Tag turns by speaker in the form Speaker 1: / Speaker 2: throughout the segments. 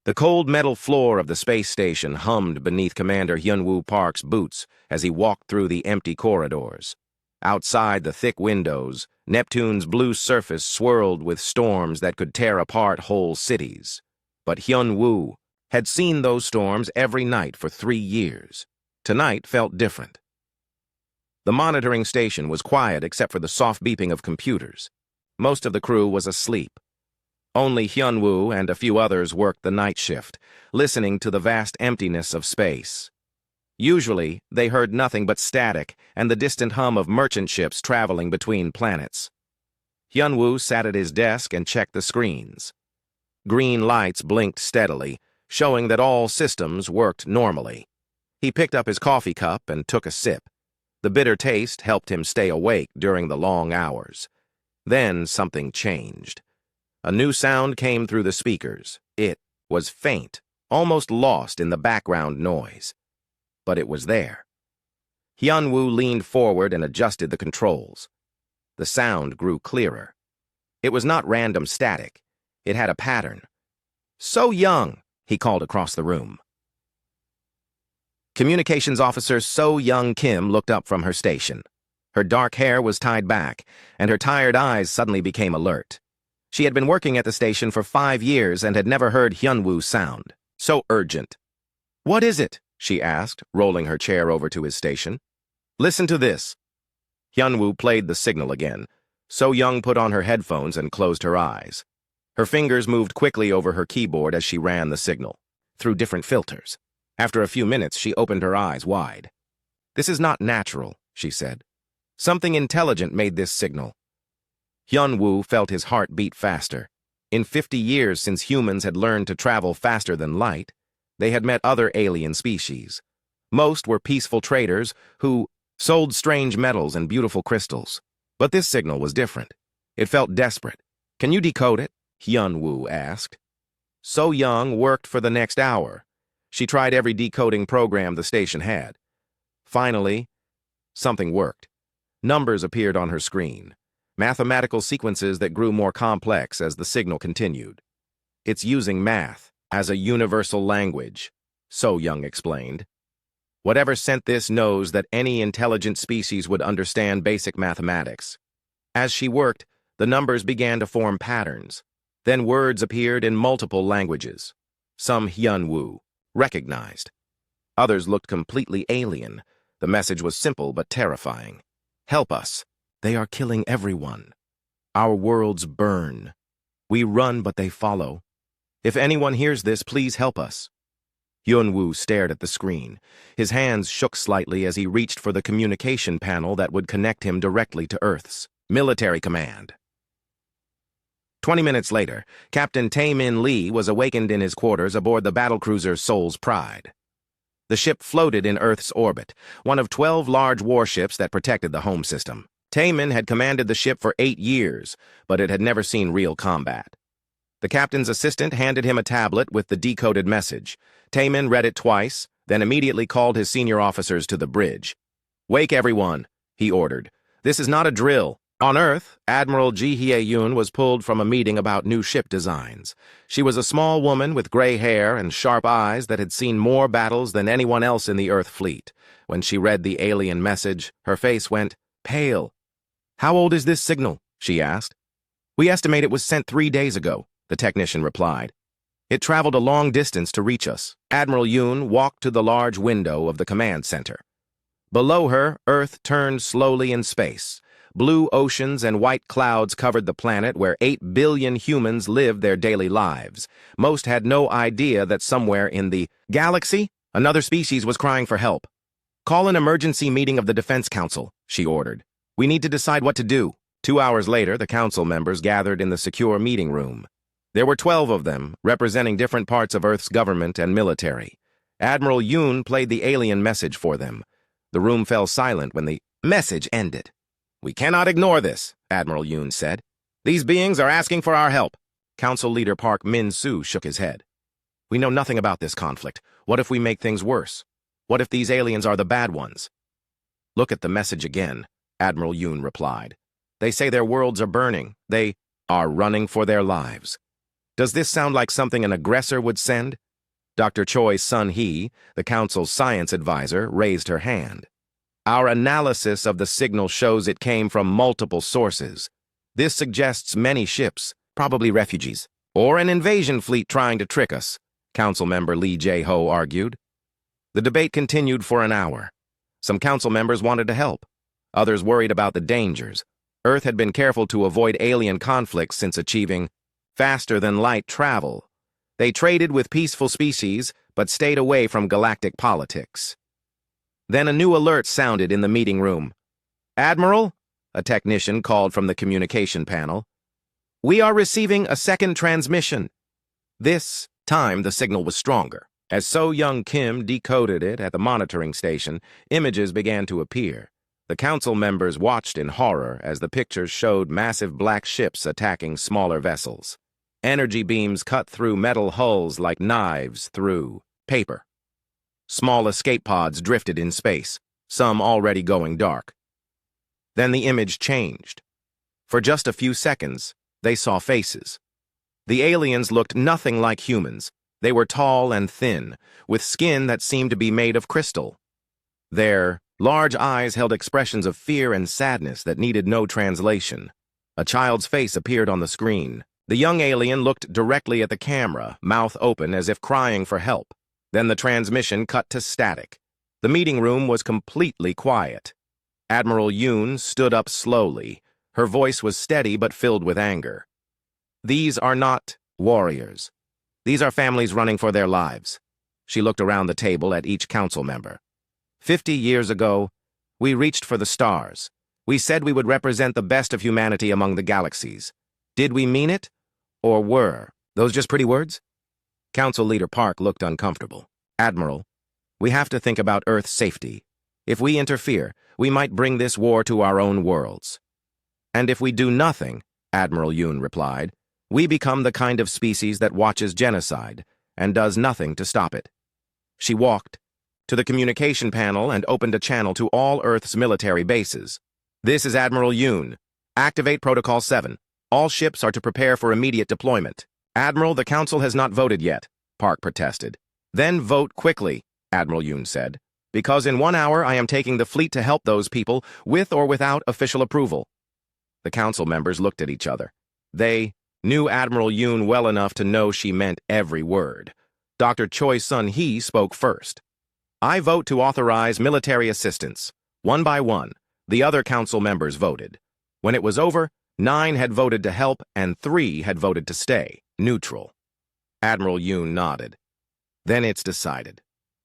Speaker 1: The cold metal floor of the space station hummed beneath Commander Hyun-woo Park's boots as he walked through the empty corridors. Outside the thick windows, Neptune's blue surface swirled with storms that could tear apart whole cities. But Hyun-woo had seen those storms every night for 3 years. Tonight felt different. The monitoring station was quiet except for the soft beeping of computers. Most of the crew was asleep. Only Hyun-woo and a few others worked the night shift, listening to the vast emptiness of space. Usually, they heard nothing but static and the distant hum of merchant ships traveling between planets. Hyun-woo sat at his desk and checked the screens. Green lights blinked steadily, showing that all systems worked normally. He picked up his coffee cup and took a sip. The bitter taste helped him stay awake during the long hours. Then something changed. A new sound came through the speakers. It was faint, almost lost in the background noise. But it was there. Hyun-woo leaned forward and adjusted the controls. The sound grew clearer. It was not random static. It had a pattern. "So Young," he called across the room. Communications Officer So Young Kim looked up from her station. Her dark hair was tied back, and her tired eyes suddenly became alert. She had been working at the station for 5 years and had never heard Hyun-woo sound so urgent. "What is it?" she asked, rolling her chair over to his station. "Listen to this." Hyun-woo played the signal again. So Young put on her headphones and closed her eyes. Her fingers moved quickly over her keyboard as she ran the signal, through different filters. After a few minutes, she opened her eyes wide. "This is not natural," she said. "Something intelligent made this signal." Hyun-woo felt his heart beat faster. In 50 years since humans had learned to travel faster than light, they had met other alien species. Most were peaceful traders who sold strange metals and beautiful crystals. But this signal was different. It felt desperate. "Can you decode it?" Hyun-woo asked. So Young worked for the next hour. She tried every decoding program the station had. Finally, something worked. Numbers appeared on her screen. Mathematical sequences that grew more complex as the signal continued. "It's using math as a universal language," So Young explained. "Whatever sent this knows that any intelligent species would understand basic mathematics." As she worked, the numbers began to form patterns. Then words appeared in multiple languages. Some Hyun-woo recognized. Others looked completely alien. The message was simple but terrifying. "Help us. They are killing everyone. Our worlds burn. We run, but they follow. If anyone hears this, please help us." Hyun-woo stared at the screen. His hands shook slightly as he reached for the communication panel that would connect him directly to Earth's military command. 20 minutes later, Captain Tae-min Lee was awakened in his quarters aboard the battlecruiser Seoul's Pride. The ship floated in Earth's orbit, one of 12 large warships that protected the home system. Tae-min had commanded the ship for 8 years, but it had never seen real combat. The captain's assistant handed him a tablet with the decoded message. Tae-min read it twice, then immediately called his senior officers to the bridge. "Wake everyone," he ordered. "This is not a drill." On Earth, Admiral Ji Hye-yoon was pulled from a meeting about new ship designs. She was a small woman with gray hair and sharp eyes that had seen more battles than anyone else in the Earth fleet. When she read the alien message, her face went pale. "How old is this signal?" she asked. "We estimate it was sent 3 days ago," the technician replied. "It traveled a long distance to reach us." Admiral Yoon walked to the large window of the command center. Below her, Earth turned slowly in space. Blue oceans and white clouds covered the planet where 8 billion humans lived their daily lives. Most had no idea that somewhere in the galaxy, another species was crying for help. "Call an emergency meeting of the Defense Council," she ordered. "We need to decide what to do." 2 hours later, the council members gathered in the secure meeting room. There were 12 of them, representing different parts of Earth's government and military. Admiral Yoon played the alien message for them. The room fell silent when the message ended. "We cannot ignore this," Admiral Yoon said. "These beings are asking for our help." Council Leader Park Min-soo shook his head. "We know nothing about this conflict. What if we make things worse? What if these aliens are the bad ones?" "Look at the message again," Admiral Yoon replied. "They say their worlds are burning. They are running for their lives." Does this sound like something an aggressor would send? Dr. Choi Sun-hee, the Council's science advisor, raised her hand. Our analysis of the signal shows it came from multiple sources. This suggests many ships, probably refugees, or an invasion fleet trying to trick us, Council member Lee Jae-ho argued. The debate continued for an hour. Some council members wanted to help. Others worried about the dangers. Earth had been careful to avoid alien conflicts since achieving faster-than-light travel. They traded with peaceful species, but stayed away from galactic politics. Then a new alert sounded in the meeting room. "Admiral," a technician called from the communication panel, "we are receiving a second transmission." This time the signal was stronger. As So Young Kim decoded it at the monitoring station, images began to appear. The council members watched in horror as the pictures showed massive black ships attacking smaller vessels. Energy beams cut through metal hulls like knives through paper. Small escape pods drifted in space, some already going dark. Then the image changed. For just a few seconds, they saw faces. The aliens looked nothing like humans. They were tall and thin, with skin that seemed to be made of crystal. Their large eyes held expressions of fear and sadness that needed no translation. A child's face appeared on the screen. The young alien looked directly at the camera, mouth open as if crying for help. Then the transmission cut to static. The meeting room was completely quiet. Admiral Yoon stood up slowly. Her voice was steady but filled with anger. "These are not warriors. These are families running for their lives." She looked around the table at each council member. 50 years ago, we reached for the stars. We said we would represent the best of humanity among the galaxies. Did we mean it? Or were those just pretty words? Council Leader Park looked uncomfortable. "Admiral, we have to think about Earth's safety. If we interfere, we might bring this war to our own worlds." "And if we do nothing," Admiral Yoon replied, "we become the kind of species that watches genocide and does nothing to stop it." She walked to the communication panel and opened a channel to all Earth's military bases. "This is Admiral Yoon. Activate Protocol 7. All ships are to prepare for immediate deployment." "Admiral, the Council has not voted yet," Park protested. "Then vote quickly," Admiral Yoon said, "because in 1 hour I am taking the fleet to help those people, with or without official approval." The council members looked at each other. They knew Admiral Yoon well enough to know she meant every word. Dr. Choi Sun-hee spoke first. "I vote to authorize military assistance." One by one, the other council members voted. When it was over, 9 had voted to help and 3 had voted to stay neutral. Admiral Yoon nodded. "Then it's decided.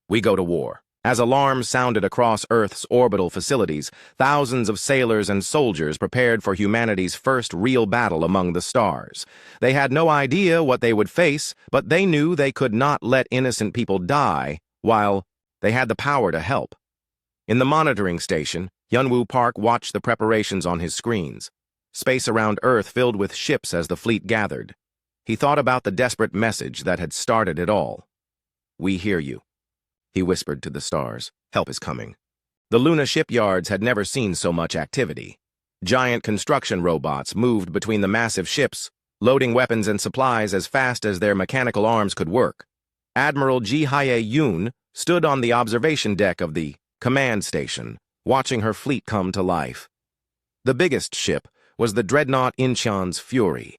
Speaker 1: We go to war." As alarms sounded across Earth's orbital facilities, thousands of sailors and soldiers prepared for humanity's first real battle among the stars. They had no idea what they would face, but they knew they could not let innocent people die while they had the power to help. In the monitoring station, Hyunwoo Park watched the preparations on his screens. Space around Earth filled with ships as the fleet gathered. He thought about the desperate message that had started it all. "We hear you," he whispered to the stars. "Help is coming." The Luna shipyards had never seen so much activity. Giant construction robots moved between the massive ships, loading weapons and supplies as fast as their mechanical arms could work. Admiral Ji Hye-yoon stood on the observation deck of the command station, watching her fleet come to life. The biggest ship was the dreadnought Incheon's Fury.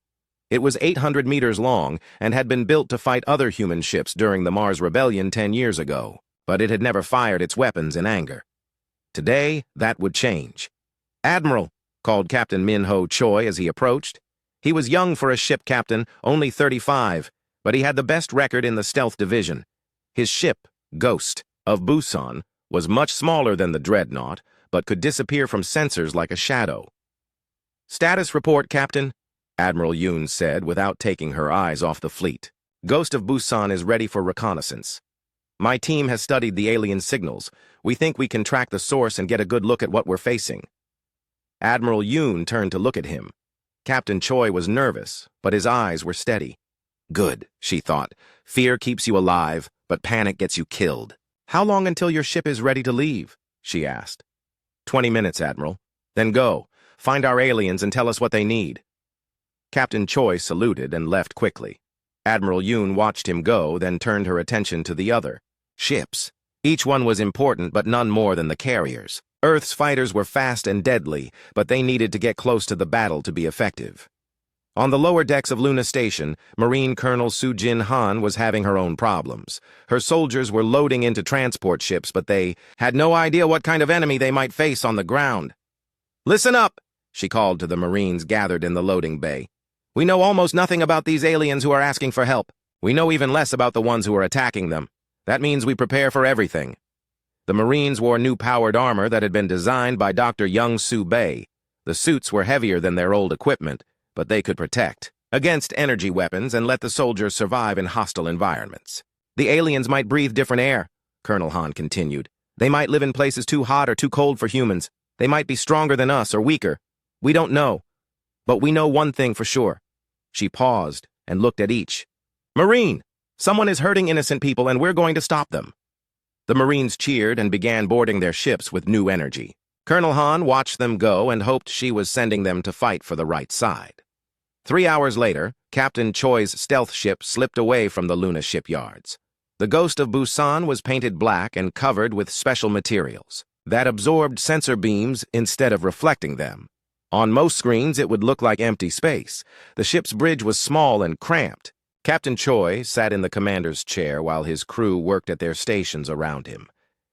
Speaker 1: It was 800 meters long and had been built to fight other human ships during the Mars Rebellion 10 years ago, but it had never fired its weapons in anger. Today, that would change. "Admiral," called Captain Min-ho Choi as he approached. He was young for a ship captain, only 35, but he had the best record in the stealth division. His ship, Ghost, of Busan, was much smaller than the dreadnought, but could disappear from sensors like a shadow. "Status report, Captain," Admiral Yoon said without taking her eyes off the fleet. "Ghost of Busan is ready for reconnaissance. My team has studied the alien signals. We think we can track the source and get a good look at what we're facing." Admiral Yoon turned to look at him. Captain Choi was nervous, but his eyes were steady. "Good," she thought. "Fear keeps you alive, but panic gets you killed." "How long until your ship is ready to leave?" she asked. 20 minutes, Admiral. Then go. Find our aliens and tell us what they need." Captain Choi saluted and left quickly. Admiral Yoon watched him go, then turned her attention to the other ships. Each one was important, but none more than the carriers. Earth's fighters were fast and deadly, but they needed to get close to the battle to be effective. On the lower decks of Luna Station, Marine Colonel Su Jin Han was having her own problems. Her soldiers were loading into transport ships, but they had no idea what kind of enemy they might face on the ground. "Listen up," she called to the Marines gathered in the loading bay. "We know almost nothing about these aliens who are asking for help. We know even less about the ones who are attacking them. That means we prepare for everything." The Marines wore new powered armor that had been designed by Dr. Young Soo Bae. The suits were heavier than their old equipment, but they could protect against energy weapons and let the soldiers survive in hostile environments. "The aliens might breathe different air," Colonel Han continued. "They might live in places too hot or too cold for humans. They might be stronger than us or weaker. We don't know. But we know one thing for sure." She paused and looked at each. "Marine, someone is hurting innocent people and we're going to stop them." The Marines cheered and began boarding their ships with new energy. Colonel Han watched them go and hoped she was sending them to fight for the right side. 3 hours later, Captain Choi's stealth ship slipped away from the Luna shipyards. The Ghost of Busan was painted black and covered with special materials that absorbed sensor beams instead of reflecting them. On most screens, it would look like empty space. The ship's bridge was small and cramped. Captain Choi sat in the commander's chair while his crew worked at their stations around him.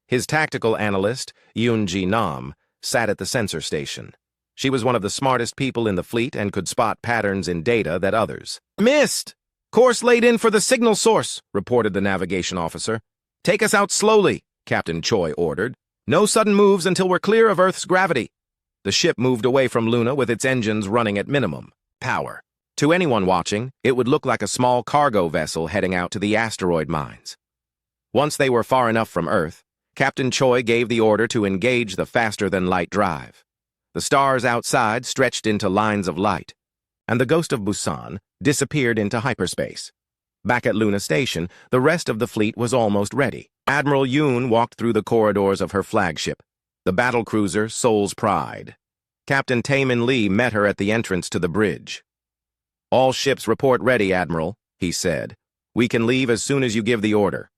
Speaker 1: His tactical analyst, Yoon-ji Nam, sat at the sensor station. She was one of the smartest people in the fleet and could spot patterns in data that others missed. "Course laid in for the signal source," reported the navigation officer. "Take us out slowly," Captain Choi ordered. "No sudden moves until we're clear of Earth's gravity." The ship moved away from Luna with its engines running at minimum power. To anyone watching, it would look like a small cargo vessel heading out to the asteroid mines. Once they were far enough from Earth, Captain Choi gave the order to engage the faster-than-light drive. The stars outside stretched into lines of light, and the Ghost of Busan disappeared into hyperspace. Back at Luna Station, the rest of the fleet was almost ready. Admiral Yoon walked through the corridors of her flagship, the battlecruiser Seoul's Pride. Captain Taemin Lee met her at the entrance to the bridge. "All ships report ready, Admiral," he said. "We can leave as soon as you give the order."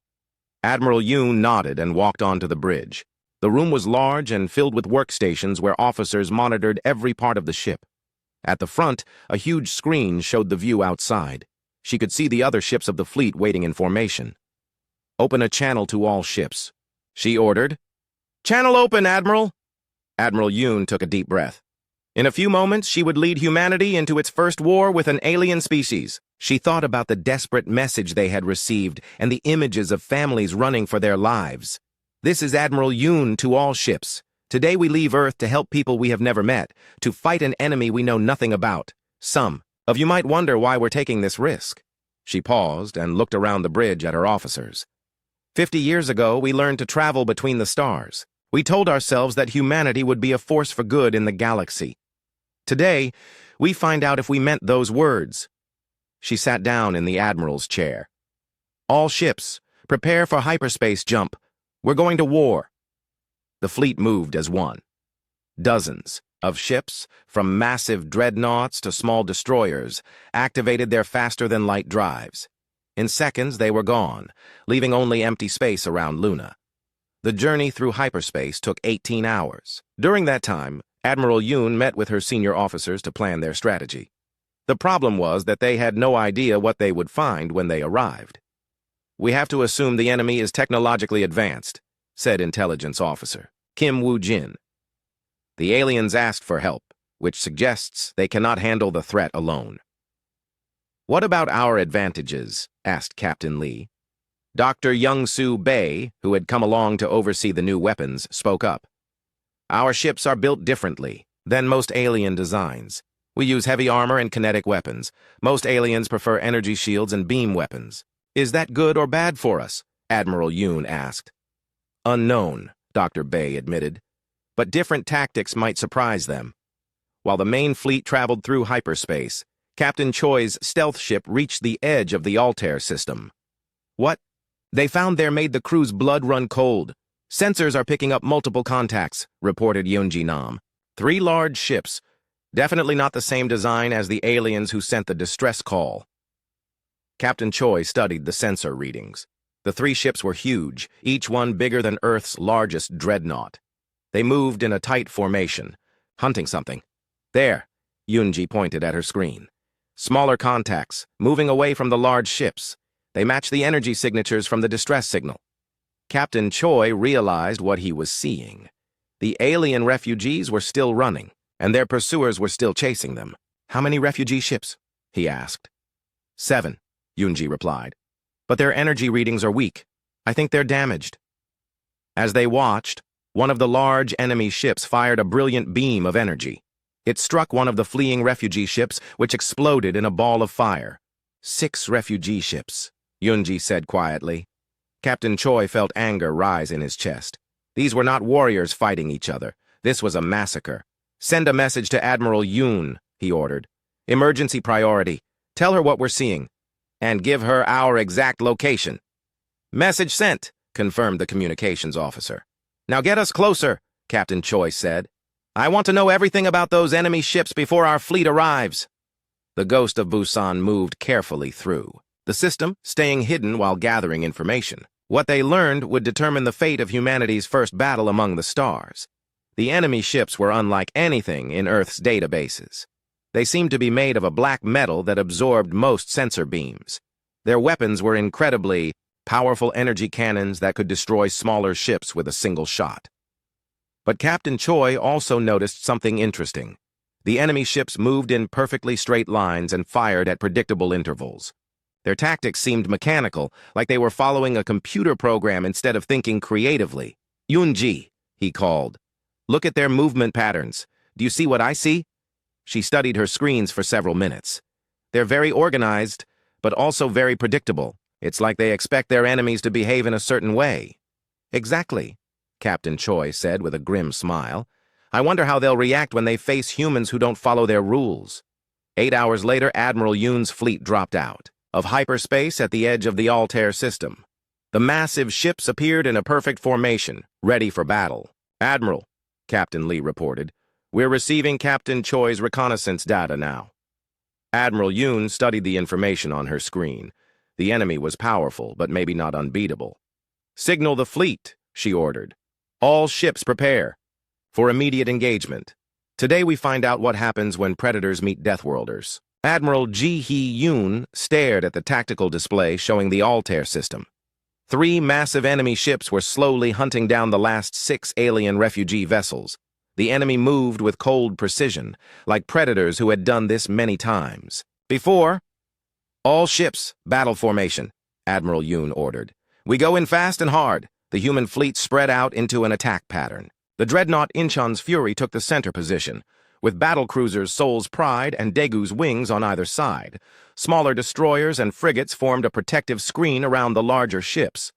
Speaker 1: Admiral Yoon nodded and walked onto the bridge. The room was large and filled with workstations where officers monitored every part of the ship. At the front, a huge screen showed the view outside. She could see the other ships of the fleet waiting in formation. "Open a channel to all ships," she ordered. "Channel open, Admiral!" Admiral Yoon took a deep breath. In a few moments, she would lead humanity into its first war with an alien species. She thought about the desperate message they had received and the images of families running for their lives. "This is Admiral Yoon to all ships. Today we leave Earth to help people we have never met, to fight an enemy we know nothing about. Some of you might wonder why we're taking this risk." She paused and looked around the bridge at her officers. 50 years ago, we learned to travel between the stars. We told ourselves that humanity would be a force for good in the galaxy. Today, we find out if we meant those words." She sat down in the Admiral's chair. "All ships, prepare for hyperspace jump. We're going to war." The fleet moved as one. Dozens of ships, from massive dreadnoughts to small destroyers, activated their faster-than-light drives. In seconds, they were gone, leaving only empty space around Luna. The journey through hyperspace took 18 hours. During that time, Admiral Yoon met with her senior officers to plan their strategy. The problem was that they had no idea what they would find when they arrived. "We have to assume the enemy is technologically advanced," said intelligence officer Kim Woo-jin. "The aliens asked for help, which suggests they cannot handle the threat alone." "What about our advantages?" asked Captain Lee. Dr. Young-Soo Bae, who had come along to oversee the new weapons, spoke up. "Our ships are built differently than most alien designs. We use heavy armor and kinetic weapons. Most aliens prefer energy shields and beam weapons. Is that good or bad for us?" Admiral Yoon asked. "Unknown," Dr. Bae admitted. "But different tactics might surprise them." While the main fleet traveled through hyperspace, Captain Choi's stealth ship reached the edge of the Altair system. "What? They found there made the crew's blood run cold. Sensors are picking up multiple contacts," reported Yoon-ji Nam. 3 large ships. Definitely not the same design as the aliens who sent the distress call." Captain Choi studied the sensor readings. The three ships were huge, each one bigger than Earth's largest dreadnought. They moved in a tight formation, hunting something. There, Yunji pointed at her screen. Smaller contacts, moving away from the large ships. They matched the energy signatures from the distress signal. Captain Choi realized what he was seeing. The alien refugees were still running, and their pursuers were still chasing them. "How many refugee ships?" he asked. 7, Yunji replied. "But their energy readings are weak. I think they're damaged." As they watched, one of the large enemy ships fired a brilliant beam of energy. It struck one of the fleeing refugee ships, which exploded in a ball of fire. 6 refugee ships, Yunji said quietly. Captain Choi felt anger rise in his chest. These were not warriors fighting each other. This was a massacre. "Send a message to Admiral Yoon," he ordered. "Emergency priority. Tell her what we're seeing. And give her our exact location." "Message sent," confirmed the communications officer. "Now get us closer," Captain Choi said. "I want to know everything about those enemy ships before our fleet arrives." The Ghost of Busan moved carefully through the system, staying hidden while gathering information. What they learned would determine the fate of humanity's first battle among the stars. The enemy ships were unlike anything in Earth's databases. They seemed to be made of a black metal that absorbed most sensor beams. Their weapons were incredibly powerful energy cannons that could destroy smaller ships with a single shot. But Captain Choi also noticed something interesting. The enemy ships moved in perfectly straight lines and fired at predictable intervals. Their tactics seemed mechanical, like they were following a computer program instead of thinking creatively. "Yunji," he called. "Look at their movement patterns. Do you see what I see?" She studied her screens for several minutes. "They're very organized, but also very predictable. It's like they expect their enemies to behave in a certain way." "Exactly," Captain Choi said with a grim smile. "I wonder how they'll react when they face humans who don't follow their rules." 8 hours later, Admiral Yoon's fleet dropped out of hyperspace at the edge of the Altair system. The massive ships appeared in a perfect formation, ready for battle. "Admiral," Captain Lee reported, "we're receiving Captain Choi's reconnaissance data now." Admiral Yoon studied the information on her screen. The enemy was powerful, but maybe not unbeatable. "Signal the fleet," she ordered. "All ships prepare for immediate engagement. Today we find out what happens when predators meet Deathworlders." Admiral Ji-hee Yoon stared at the tactical display showing the Altair system. 3 massive enemy ships were slowly hunting down the last 6 alien refugee vessels. The enemy moved with cold precision, like predators who had done this many times before. "All ships, battle formation," Admiral Yoon ordered. "We go in fast and hard." The human fleet spread out into an attack pattern. The dreadnought Incheon's Fury took the center position, with battlecruisers Seoul's Pride and Daegu's Wings on either side. Smaller destroyers and frigates formed a protective screen around the larger ships.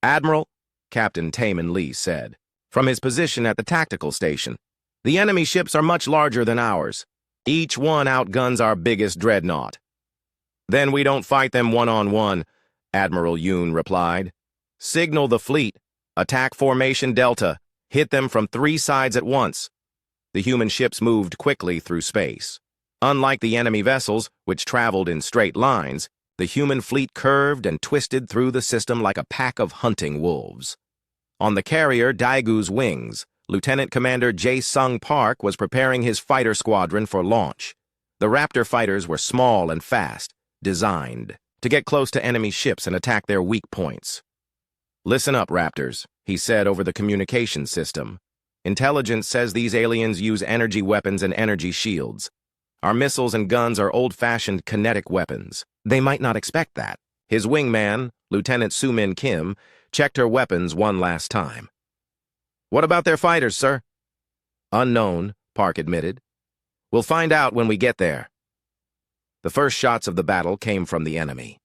Speaker 1: "Admiral," Captain Taemin Lee said, from his position at the tactical station, "the enemy ships are much larger than ours. Each one outguns our biggest dreadnought." "Then we don't fight them one-on-one," Admiral Yoon replied. "Signal the fleet. Attack formation Delta. Hit them from 3 sides at once." The human ships moved quickly through space. Unlike the enemy vessels, which traveled in straight lines, the human fleet curved and twisted through the system like a pack of hunting wolves. On the carrier Daegu's Wings, Lieutenant Commander Jae-sung Park was preparing his fighter squadron for launch. The Raptor fighters were small and fast, designed to get close to enemy ships and attack their weak points. "Listen up, Raptors," he said over the communication system. "Intelligence says these aliens use energy weapons and energy shields. Our missiles and guns are old-fashioned kinetic weapons. They might not expect that." His wingman, Lieutenant Soo-min Kim, checked her weapons one last time. "What about their fighters, sir?" "Unknown," Park admitted. "We'll find out when we get there." The first shots of the battle came from the enemy.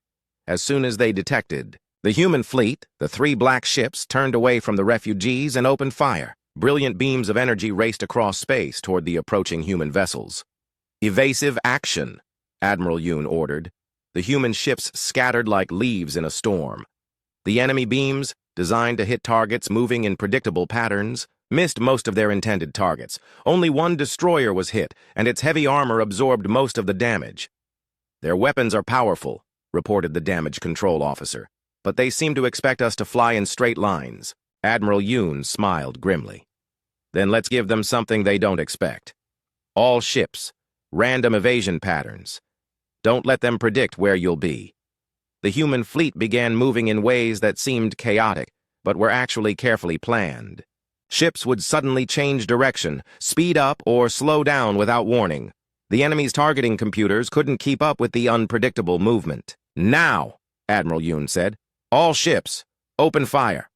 Speaker 1: As soon as they detected the human fleet, the 3 black ships turned away from the refugees and opened fire. Brilliant beams of energy raced across space toward the approaching human vessels. "Evasive action," Admiral Yoon ordered. The human ships scattered like leaves in a storm. The enemy beams, designed to hit targets moving in predictable patterns, missed most of their intended targets. Only one destroyer was hit, and its heavy armor absorbed most of the damage. "Their weapons are powerful," reported the damage control officer. "But they seem to expect us to fly in straight lines." Admiral Yoon smiled grimly. "Then let's give them something they don't expect. All ships, random evasion patterns. Don't let them predict where you'll be." The human fleet began moving in ways that seemed chaotic, but were actually carefully planned. Ships would suddenly change direction, speed up, or slow down without warning. The enemy's targeting computers couldn't keep up with the unpredictable movement. "Now," Admiral Yoon said, "all ships, open fire."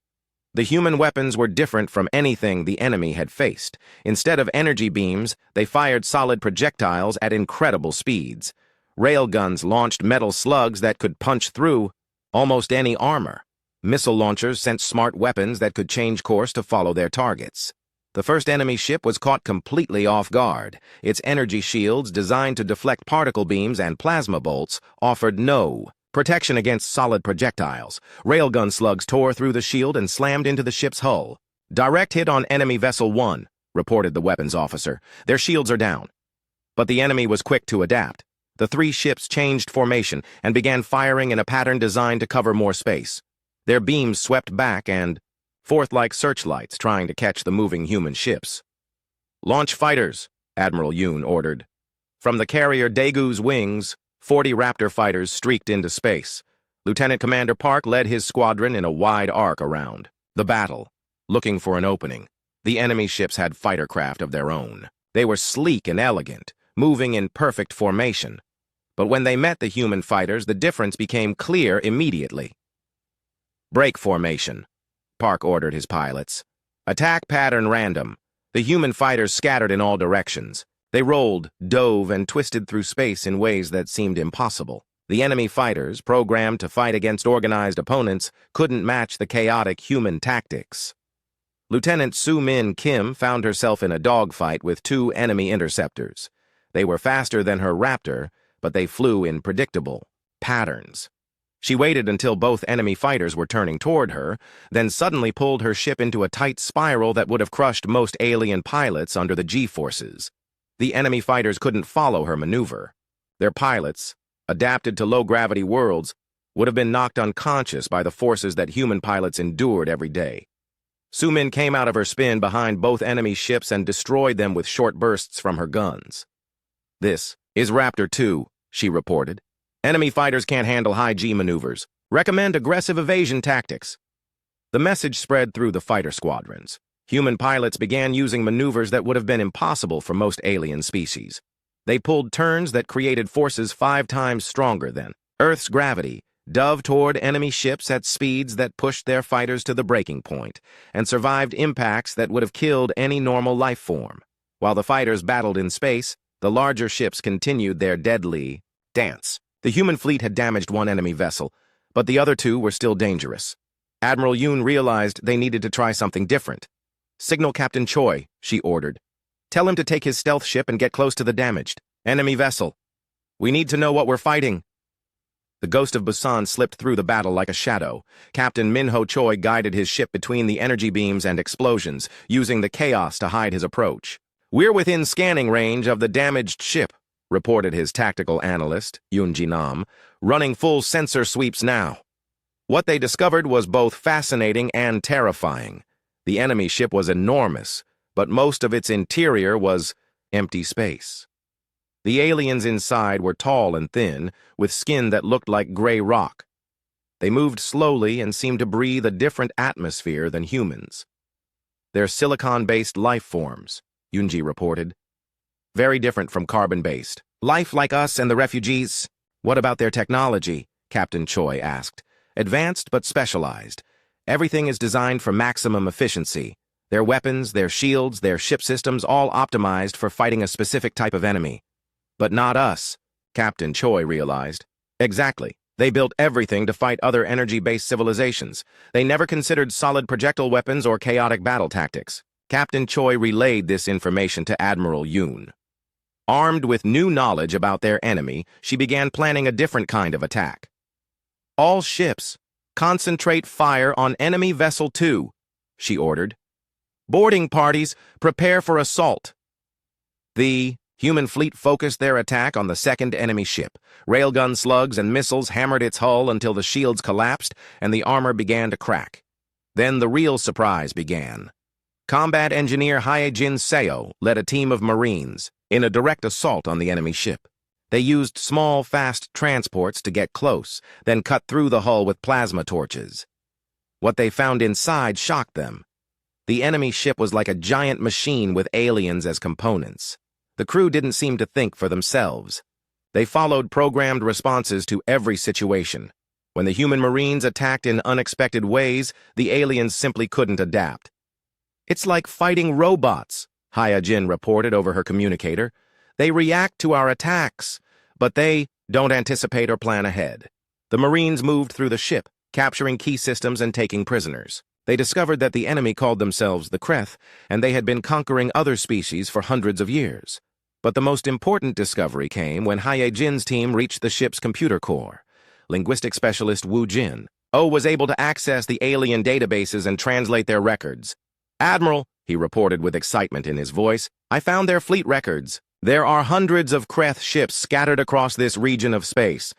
Speaker 1: The human weapons were different from anything the enemy had faced. Instead of energy beams, they fired solid projectiles at incredible speeds. Railguns launched metal slugs that could punch through almost any armor. Missile launchers sent smart weapons that could change course to follow their targets. The first enemy ship was caught completely off guard. Its energy shields, designed to deflect particle beams and plasma bolts, offered no protection against solid projectiles. Railgun slugs tore through the shield and slammed into the ship's hull. "Direct hit on enemy Vessel 1, reported the weapons officer. "Their shields are down." But the enemy was quick to adapt. The three ships changed formation and began firing in a pattern designed to cover more space. Their beams swept back and forth like searchlights trying to catch the moving human ships. "Launch fighters," Admiral Yoon ordered. From the carrier Daegu's wings, 40 Raptor fighters streaked into space. Lieutenant Commander Park led his squadron in a wide arc around the battle, looking for an opening. The enemy ships had fighter craft of their own. They were sleek and elegant, moving in perfect formation. But when they met the human fighters, the difference became clear immediately. "Break formation," Park ordered his pilots. "Attack pattern random." The human fighters scattered in all directions. They rolled, dove, and twisted through space in ways that seemed impossible. The enemy fighters, programmed to fight against organized opponents, couldn't match the chaotic human tactics. Lieutenant Soo-Min Kim found herself in a dogfight with two enemy interceptors. They were faster than her Raptor, but they flew in predictable patterns. She waited until both enemy fighters were turning toward her, then suddenly pulled her ship into a tight spiral that would have crushed most alien pilots under the G-forces. The enemy fighters couldn't follow her maneuver. Their pilots, adapted to low-gravity worlds, would have been knocked unconscious by the forces that human pilots endured every day. Soo-Min came out of her spin behind both enemy ships and destroyed them with short bursts from her guns. "This is Raptor 2, she reported. "Enemy fighters can't handle high-G maneuvers. Recommend aggressive evasion tactics." The message spread through the fighter squadrons. Human pilots began using maneuvers that would have been impossible for most alien species. They pulled turns that created forces 5 times stronger than Earth's gravity, dove toward enemy ships at speeds that pushed their fighters to the breaking point, and survived impacts that would have killed any normal life form. While the fighters battled in space, the larger ships continued their deadly dance. The human fleet had damaged one enemy vessel, but the other two were still dangerous. Admiral Yoon realized they needed to try something different. "Signal Captain Choi," she ordered. "Tell him to take his stealth ship and get close to the damaged enemy vessel. We need to know what we're fighting." The ghost of Busan slipped through the battle like a shadow. Captain Minho Choi guided his ship between the energy beams and explosions, using the chaos to hide his approach. "We're within scanning range of the damaged ship," reported his tactical analyst, Yoon Ji-nam, "running full sensor sweeps now." What they discovered was both fascinating and terrifying. The enemy ship was enormous, but most of its interior was empty space. The aliens inside were tall and thin, with skin that looked like gray rock. They moved slowly and seemed to breathe a different atmosphere than humans. "They're silicon-based life forms," Yoonji reported. "Very different from carbon-based. Life like us and the refugees." "What about their technology?" Captain Choi asked. "Advanced but specialized. Everything is designed for maximum efficiency. Their weapons, their shields, their ship systems, all optimized for fighting a specific type of enemy. But not us," Captain Choi realized. "Exactly. They built everything to fight other energy-based civilizations. They never considered solid projectile weapons or chaotic battle tactics." Captain Choi relayed this information to Admiral Yoon. Armed with new knowledge about their enemy, she began planning a different kind of attack. "All ships, concentrate fire on enemy Vessel 2, she ordered. "Boarding parties, prepare for assault." The Human fleet focused their attack on the second enemy ship. Railgun slugs and missiles hammered its hull until the shields collapsed and the armor began to crack. Then the real surprise began. Combat engineer Hyejin Seo led a team of Marines in a direct assault on the enemy ship. They used small, fast transports to get close, then cut through the hull with plasma torches. What they found inside shocked them. The enemy ship was like a giant machine with aliens as components. The crew didn't seem to think for themselves. They followed programmed responses to every situation. When the human Marines attacked in unexpected ways, the aliens simply couldn't adapt. "It's like fighting robots," Hyejin reported over her communicator. "They react to our attacks, but they don't anticipate or plan ahead." The Marines moved through the ship, capturing key systems and taking prisoners. They discovered that the enemy called themselves the Kreth, and they had been conquering other species for hundreds of years. But the most important discovery came when Hyejin's team reached the ship's computer core. Linguistic specialist Wu Jin was able to access the alien databases and translate their records. "Admiral," he reported with excitement in his voice, "I found their fleet records. There are hundreds of Kreth ships scattered across this region of space.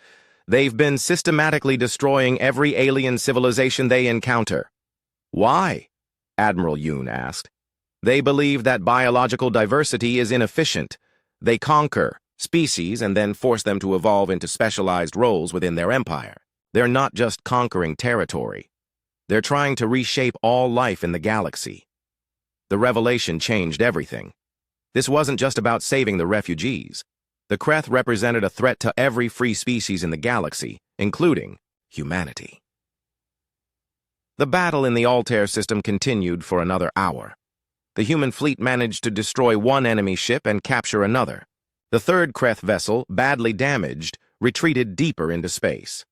Speaker 1: They've been systematically destroying every alien civilization they encounter." "Why?" Admiral Yoon asked. "They believe that biological diversity is inefficient. They conquer species and then force them to evolve into specialized roles within their empire. They're not just conquering territory. They're trying to reshape all life in the galaxy." The revelation changed everything. This wasn't just about saving the refugees. The Kreth represented a threat to every free species in the galaxy, including humanity. The battle in the Altair system continued for another hour. The human fleet managed to destroy one enemy ship and capture another. The third Kreth vessel, badly damaged, retreated deeper into space.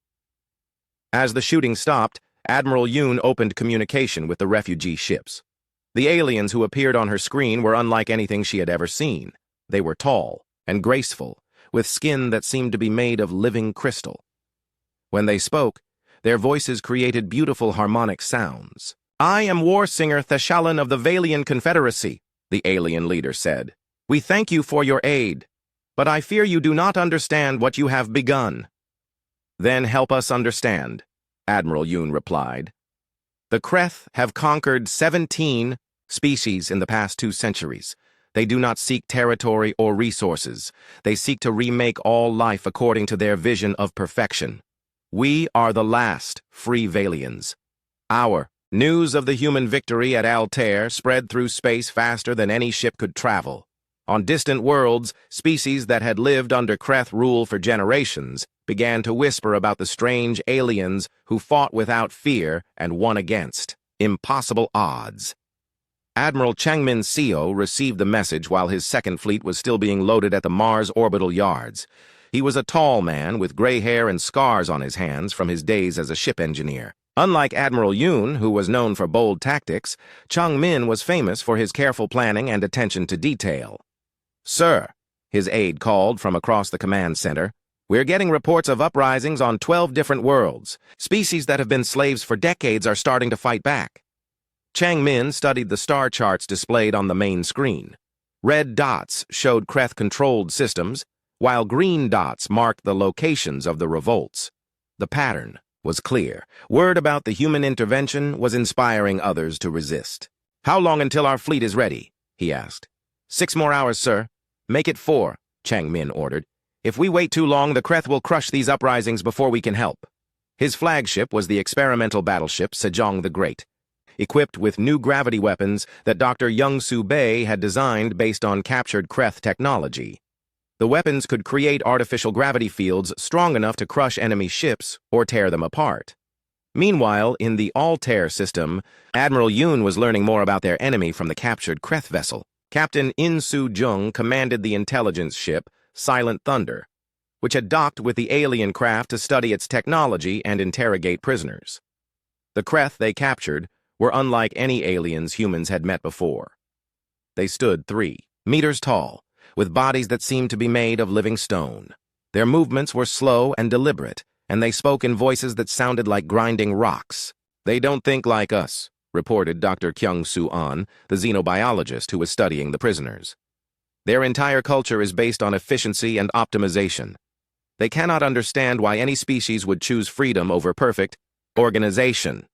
Speaker 1: As the shooting stopped, Admiral Yoon opened communication with the refugee ships. The aliens who appeared on her screen were unlike anything she had ever seen. They were tall and graceful, with skin that seemed to be made of living crystal. When they spoke, their voices created beautiful harmonic sounds. "I am War Singer Theshalan of the Valian Confederacy," the alien leader said. "We thank you for your aid, but I fear you do not understand what you have begun." "Then help us understand," Admiral Yoon replied. "The Kreth have conquered 17 species in the past 2 centuries. They do not seek territory or resources. They seek to remake all life according to their vision of perfection. We are the last free Valians. Our news of the human victory at Altair spread through space faster than any ship could travel. On distant worlds, species that had lived under Kreth rule for generations began to whisper about the strange aliens who fought without fear and won against impossible odds. Admiral Changmin Seo received the message while his second fleet was still being loaded at the Mars orbital yards. He was a tall man with gray hair and scars on his hands from his days as a ship engineer. Unlike Admiral Yoon, who was known for bold tactics, Changmin was famous for his careful planning and attention to detail. "Sir," his aide called from across the command center, "we're getting reports of uprisings on 12 different worlds. Species that have been slaves for decades are starting to fight back." Changmin studied the star charts displayed on the main screen. Red dots showed Kreth-controlled systems, while green dots marked the locations of the revolts. The pattern was clear. Word about the human intervention was inspiring others to resist. "How long until our fleet is ready?" he asked. 6 more hours, sir. Make it 4, Changmin ordered. "If we wait too long, the Kreth will crush these uprisings before we can help." His flagship was the experimental battleship Sejong the Great, equipped with new gravity weapons that Dr. Young-Soo Bae had designed based on captured Kreth technology. The weapons could create artificial gravity fields strong enough to crush enemy ships or tear them apart. Meanwhile, in the Altair system, Admiral Yoon was learning more about their enemy from the captured Kreth vessel. Captain In Soo-jung commanded the intelligence ship Silent Thunder, which had docked with the alien craft to study its technology and interrogate prisoners. The Kreth they captured were unlike any aliens humans had met before. They stood 3 meters tall, with bodies that seemed to be made of living stone. Their movements were slow and deliberate, and they spoke in voices that sounded like grinding rocks. "They don't think like us," reported Dr. Kyung-Soo An, the xenobiologist who was studying the prisoners. Their entire culture is based on efficiency and optimization. They cannot understand why any species would choose freedom over perfect organization.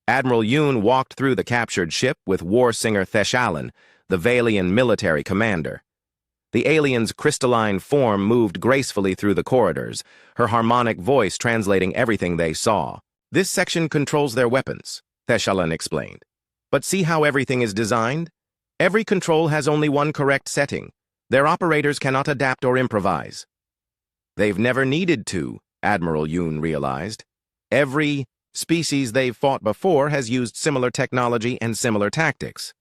Speaker 1: Admiral Yoon walked through the captured ship with war singer Theshalon, the Valian military commander. The alien's crystalline form moved gracefully through the corridors, her harmonic voice translating everything they saw. This section controls their weapons, Theshalon explained. But see how everything is designed? Every control has only one correct setting. Their operators cannot adapt or improvise. They've never needed to, Admiral Yoon realized. Every species they've fought before has used similar technology and similar tactics.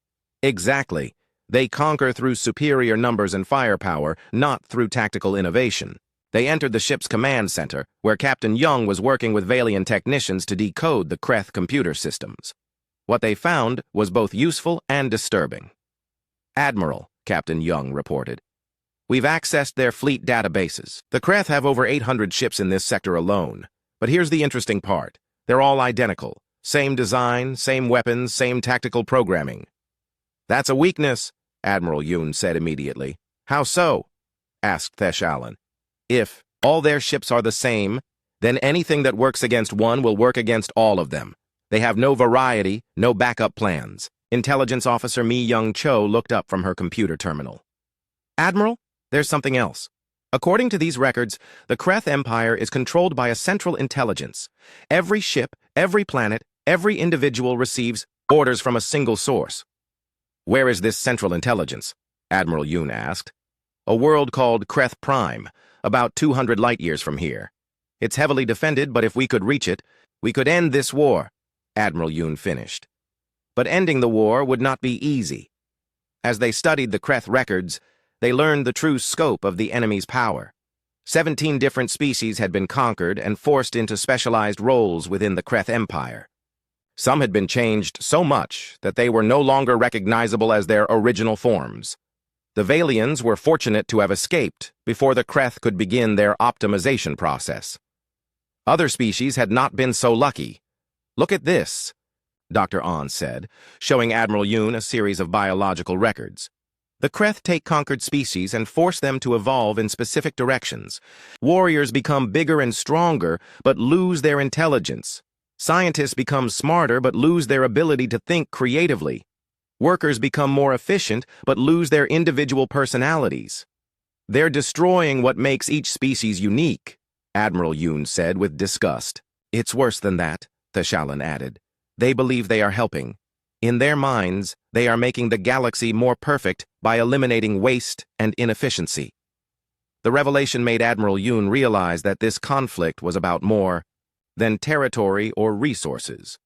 Speaker 1: Exactly. They conquer through superior numbers and firepower, not through tactical innovation. They entered the ship's command center, where Captain Young was working with Valian technicians to decode the Kreth computer systems. What they found was both useful and disturbing. "Admiral," Captain Young reported, "we've accessed their fleet databases. The Kreth have over 800 ships in this sector alone. But here's the interesting part. They're all identical. Same design, same weapons, same tactical programming." "That's a weakness," Admiral Yoon said immediately. "How so?" asked Theshalon. "If all their ships are the same, then anything that works against one will work against all of them. They have no variety, no backup plans." Intelligence Officer Mi Young Cho looked up from her computer terminal. "Admiral, there's something else. According to these records, the Kreth Empire is controlled by a central intelligence. Every ship, every planet, every individual receives orders from a single source." "Where is this central intelligence?" Admiral Yoon asked. "A world called Kreth Prime, about 200 light-years from here. It's heavily defended, but if we could reach it, we could end this war," Admiral Yoon finished. But ending the war would not be easy. As they studied the Kreth records, they learned the true scope of the enemy's power. 17 different species had been conquered and forced into specialized roles within the Kreth Empire. Some had been changed so much that they were no longer recognizable as their original forms. The Valians were fortunate to have escaped before the Kreth could begin their optimization process. Other species had not been so lucky. "Look at this," Dr. Ahn said, showing Admiral Yoon a series of biological records. "The Kreth take conquered species and force them to evolve in specific directions. Warriors become bigger and stronger, but lose their intelligence. Scientists become smarter, but lose their ability to think creatively. Workers become more efficient, but lose their individual personalities. They're destroying what makes each species unique," Admiral Yoon said with disgust. "It's worse than that," Theshalon added. "They believe they are helping. In their minds, they are making the galaxy more perfect by eliminating waste and inefficiency." The revelation made Admiral Yoon realize that this conflict was about more than territory or resources.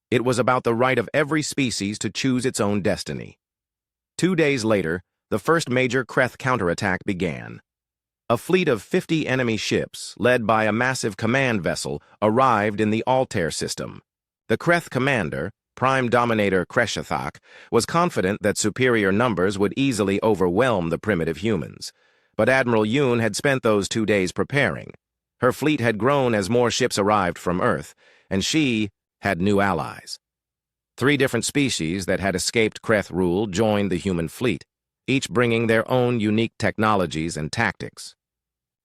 Speaker 1: It was about the right of every species to choose its own destiny. 2 days later, the first major Kreth counterattack began. A fleet of 50 enemy ships, led by a massive command vessel, arrived in the Altair system. The Kreth commander, Prime Dominator Kreshathak, was confident that superior numbers would easily overwhelm the primitive humans. But Admiral Yoon had spent those 2 days preparing. Her fleet had grown as more ships arrived from Earth, and she had new allies. 3 different species that had escaped Kreth rule joined the human fleet, each bringing their own unique technologies and tactics.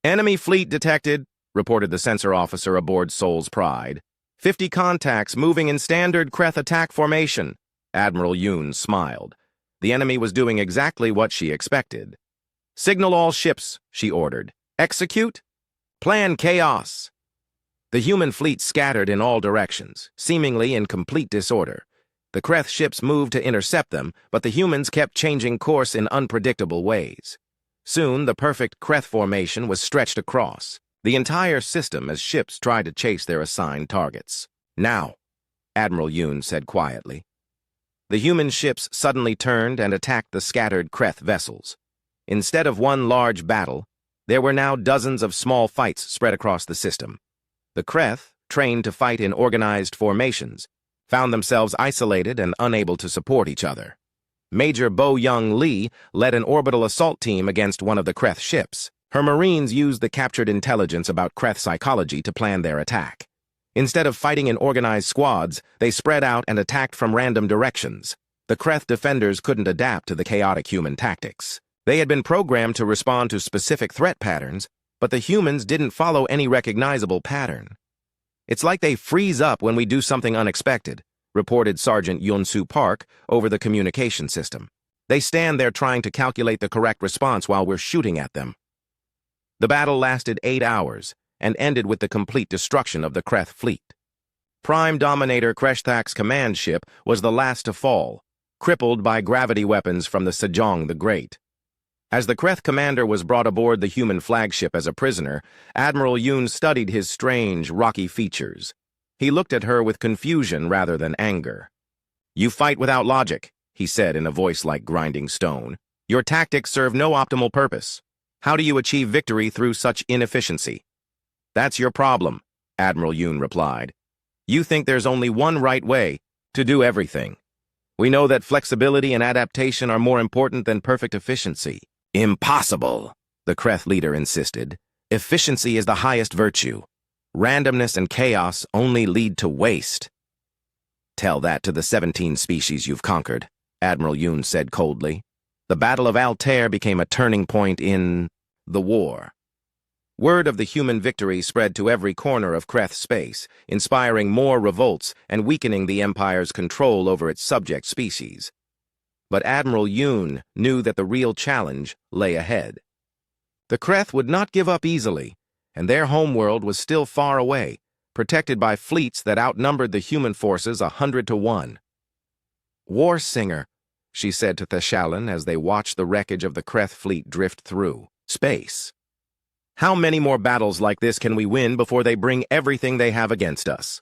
Speaker 1: "Enemy fleet detected," reported the sensor officer aboard Soul's Pride. 50 contacts moving in standard Kreth attack formation." Admiral Yoon smiled. The enemy was doing exactly what she expected. "Signal all ships," she ordered. "Execute. Plan chaos." The human fleet scattered in all directions, seemingly in complete disorder. The Kreth ships moved to intercept them, but the humans kept changing course in unpredictable ways. Soon, the perfect Kreth formation was stretched across the entire system as ships tried to chase their assigned targets. "Now," Admiral Yoon said quietly. The human ships suddenly turned and attacked the scattered Kreth vessels. Instead of one large battle, there were now dozens of small fights spread across the system. The Kreth, trained to fight in organized formations, found themselves isolated and unable to support each other. Major Bo Young Lee led an orbital assault team against one of the Kreth ships. Her Marines used the captured intelligence about Kreth psychology to plan their attack. Instead of fighting in organized squads, they spread out and attacked from random directions. The Kreth defenders couldn't adapt to the chaotic human tactics. They had been programmed to respond to specific threat patterns, but the humans didn't follow any recognizable pattern. "It's like they freeze up when we do something unexpected," reported Sergeant Yunsu Park over the communication system. "They stand there trying to calculate the correct response while we're shooting at them." The battle lasted 8 hours and ended with the complete destruction of the Kreth fleet. Prime Dominator Kreshthak's command ship was the last to fall, crippled by gravity weapons from the Sejong the Great. As the Kreth commander was brought aboard the human flagship as a prisoner, Admiral Yoon studied his strange, rocky features. He looked at her with confusion rather than anger. "You fight without logic," he said in a voice like grinding stone. "Your tactics serve no optimal purpose. How do you achieve victory through such inefficiency?" "That's your problem," Admiral Yoon replied. "You think there's only one right way to do everything. We know that flexibility and adaptation are more important than perfect efficiency." "Impossible," the Kreth leader insisted. "Efficiency is the highest virtue. Randomness and chaos only lead to waste." "Tell that to the 17 species you've conquered," Admiral Yoon said coldly. The Battle of Altair became a turning point in the war. Word of the human victory spread to every corner of Kreth space, inspiring more revolts and weakening the Empire's control over its subject species. But Admiral Yoon knew that the real challenge lay ahead. The Kreth would not give up easily, and their homeworld was still far away, protected by fleets that outnumbered the human forces 100 to 1. "War Singer," she said to Theshalon as they watched the wreckage of the Kreth fleet drift through space. "How many more battles like this can we win before they bring everything they have against us?"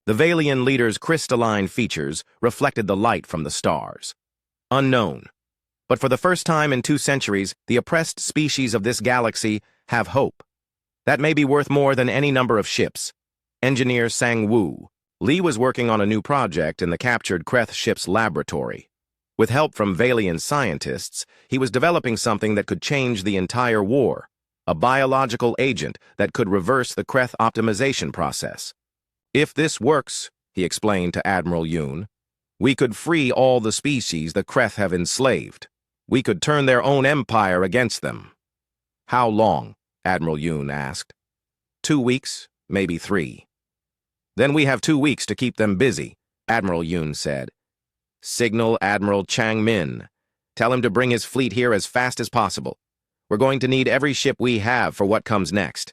Speaker 1: The Valian leader's crystalline features reflected the light from the stars. "Unknown. But for the first time in 2 centuries, the oppressed species of this galaxy have hope. That may be worth more than any number of ships." Engineer Sang Woo. Lee was working on a new project in the captured Kreth ship's laboratory. With help from Valian scientists, he was developing something that could change the entire war, a biological agent that could reverse the Kreth optimization process. "If this works," he explained to Admiral Yoon, "we could free all the species the Kreth have enslaved. We could turn their own empire against them." "How long?" Admiral Yoon asked. 2 weeks, maybe 3. "Then we have 2 weeks to keep them busy," Admiral Yoon said. "Signal Admiral Chang Min. Tell him to bring his fleet here as fast as possible. We're going to need every ship we have for what comes next."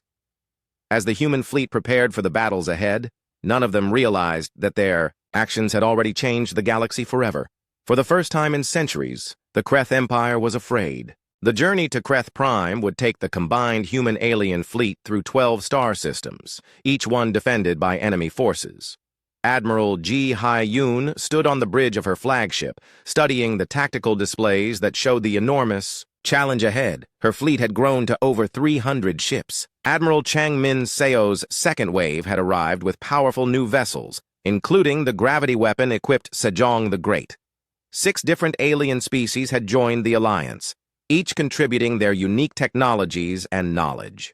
Speaker 1: As the human fleet prepared for the battles ahead, none of them realized that their actions had already changed the galaxy forever. For the first time in centuries, the Kreth Empire was afraid. The journey to Kreth Prime would take the combined human-alien fleet through 12 star systems, each one defended by enemy forces. Admiral Ji Hai-yoon stood on the bridge of her flagship, studying the tactical displays that showed the enormous challenge ahead. Her fleet had grown to over 300 ships. Admiral Chang Min Seo's second wave had arrived with powerful new vessels, including the gravity weapon-equipped Sejong the Great. 6 different alien species had joined the alliance, each contributing their unique technologies and knowledge.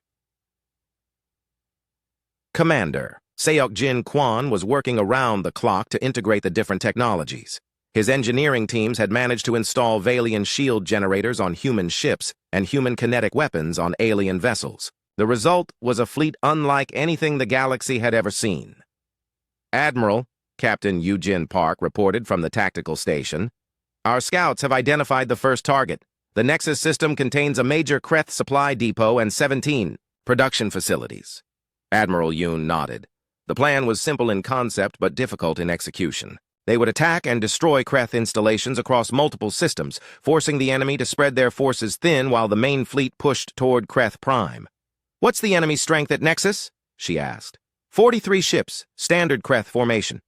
Speaker 1: Commander Seok-jin Kwon was working around the clock to integrate the different technologies. His engineering teams had managed to install Valian shield generators on human ships and human kinetic weapons on alien vessels. The result was a fleet unlike anything the galaxy had ever seen. "Admiral," Captain Eugene Park reported from the tactical station, "our scouts have identified the first target. The Nexus system contains a major Kreth supply depot and 17 production facilities." Admiral Yoon nodded. The plan was simple in concept but difficult in execution. They would attack and destroy Kreth installations across multiple systems, forcing the enemy to spread their forces thin while the main fleet pushed toward Kreth Prime. "What's the enemy's strength at Nexus?" she asked. 43 ships, standard Kreth formation."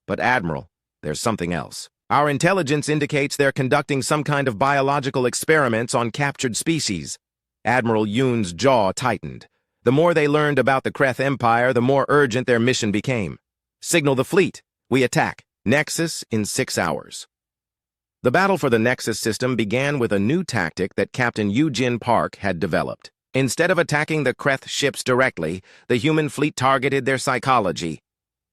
Speaker 1: "But Admiral, there's something else. Our intelligence indicates they're conducting some kind of biological experiments on captured species." Admiral Yoon's jaw tightened. The more they learned about the Kreth Empire, the more urgent their mission became. "Signal the fleet. We attack. Nexus in 6 hours." The battle for the Nexus system began with a new tactic that Captain Eugene Park had developed. Instead of attacking the Kreth ships directly, the human fleet targeted their psychology.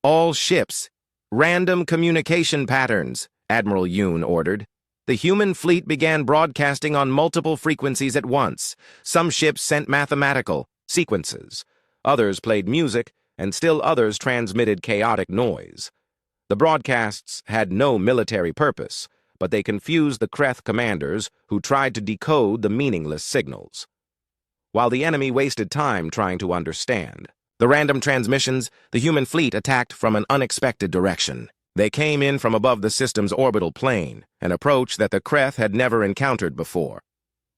Speaker 1: "All ships, random communication patterns," Admiral Yoon ordered. The human fleet began broadcasting on multiple frequencies at once. Some ships sent mathematical sequences. Others played music, and still others transmitted chaotic noise. The broadcasts had no military purpose, but they confused the Kreth commanders who tried to decode the meaningless signals. While the enemy wasted time trying to understand the random transmissions, the human fleet attacked from an unexpected direction. They came in from above the system's orbital plane, an approach that the Kreth had never encountered before.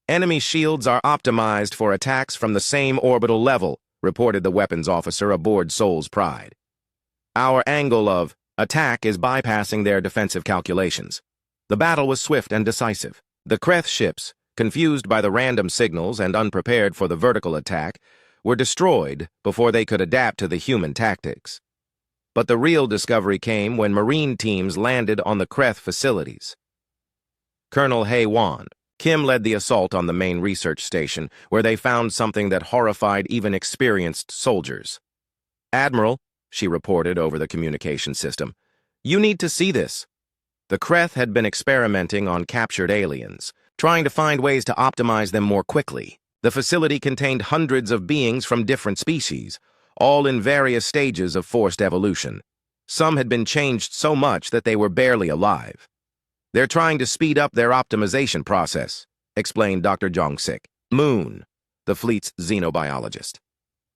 Speaker 1: Enemy shields are optimized for attacks from the same orbital level, reported the weapons officer aboard Soul's Pride. Our angle of attack is bypassing their defensive calculations. The battle was swift and decisive. The Kreth ships, confused by the random signals and unprepared for the vertical attack, were destroyed before they could adapt to the human tactics. But the real discovery came when Marine teams landed on the Kreth facilities. Colonel Hay-Wan, Kim led the assault on the main research station, where they found something that horrified even experienced soldiers. "Admiral," she reported over the communication system, "you need to see this." The Kreth had been experimenting on captured aliens, trying to find ways to optimize them more quickly. The facility contained hundreds of beings from different species, all in various stages of forced evolution. Some had been changed so much that they were barely alive. "They're trying to speed up their optimization process," explained Dr. Jong-sik Moon, the fleet's xenobiologist.